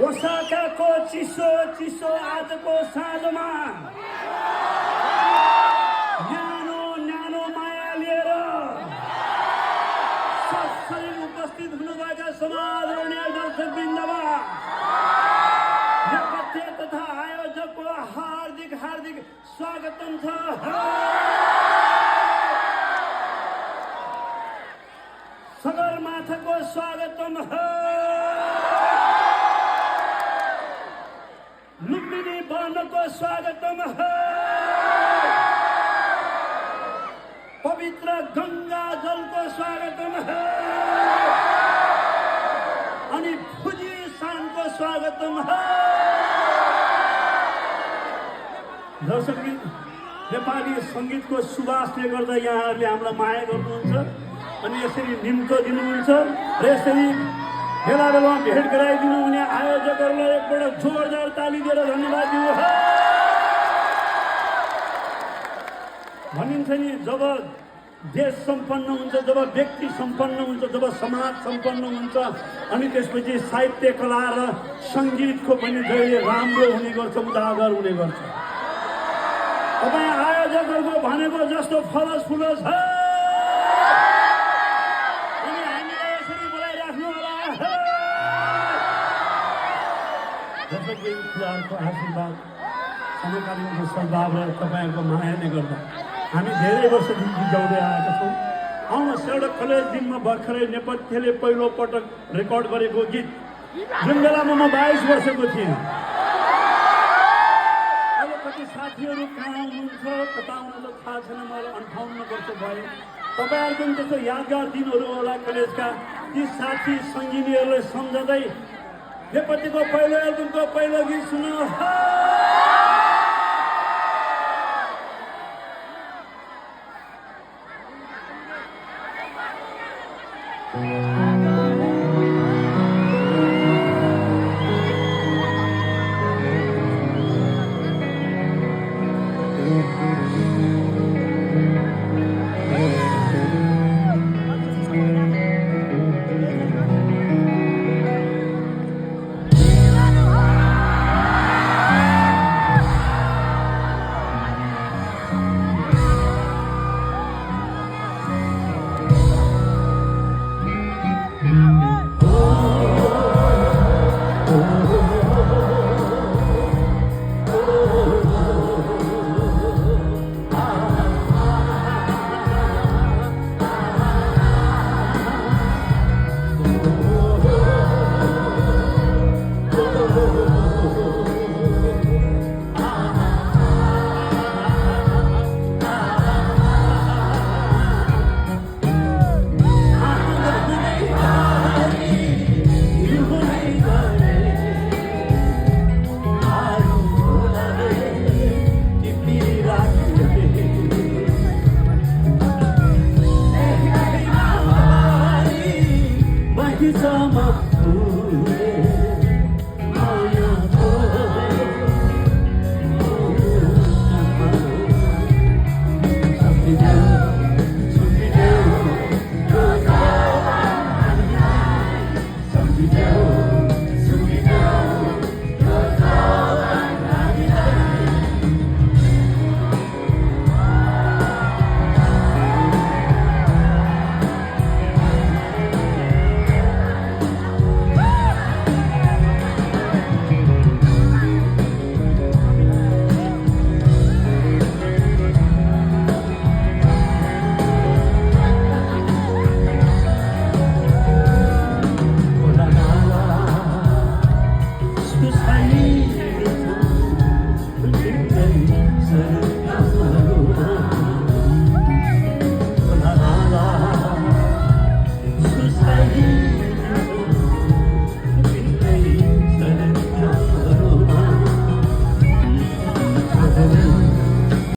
ओसाकाको चिसो चिसो आजको साँझमा न्यानो न्यानो माया लिएर सशरीर उपस्थित हुनुभएका समादरणीय दर्शकवृन्दमा नेपथ्य तथा आयोजकको हार्दिक हार्दिक स्वागतम छ। सगरमाथाको स्वागतम हो। लुम्बिनी वर्णको स्वागतम हो। पवित्र गंगा जलको स्वागतम हो। अनि फुजी शानको स्वागतम हो। दर्शकवृन्द, नेपाली संगीतको सुवासले गर्दा यहाँहरूले हामीलाई माया गर्नुहुन्छ अनि यसरी निम्तो दिनुहुन्छ र यसरी बेला बेलामा भेट गराइदिनु हुने आयोजकहरूलाई एकपल्ट जोरदार ताली दिएर धन्यवाद दिनुहोस्। भनिन्छ नि, जब देश सम्पन्न हुन्छ, जब व्यक्ति सम्पन्न हुन्छ, जब समाज सम्पन्न हुन्छ अनि त्यसपछि साहित्य कला र सङ्गीतको पनि जहिले राम्रो हुने गर्छ, उजागर हुने गर्छ। तपाईँ आयोजकहरूको भनेको जस्तो फलस फुलस छ अनि हामीलाई यसरी बोलाइराख्नु होला। दर्शकहरूको आशीर्वाद, समकालीनको सद्भाव र तपाईँहरूको मायाले गर्दा हामी धेरै वर्षदेखि गीत गाउँदै आएका छौँ। आउनुहोस्, एउटा कलेज दिनमा भर्खरै नेपथ्यले पहिलो पटक रेकर्ड गरेको गीत, जुन बेलामा म 22 वर्षको थिएँ। अहिले कति साथीहरू कहाँ हुनुहुन्छ, कता हुनुहुन्छ थाहा छैन, मलाई 58 वर्ष भयो। तपाईँहरूको पनि त्यस्तो यादगार दिनहरू होला कलेजका। ती साथी सङ्गिनीहरूलाई सम्झँदै नेपथ्यको पहिलो एल्बमको पहिलो गीत सुन्नुहोस्। Sama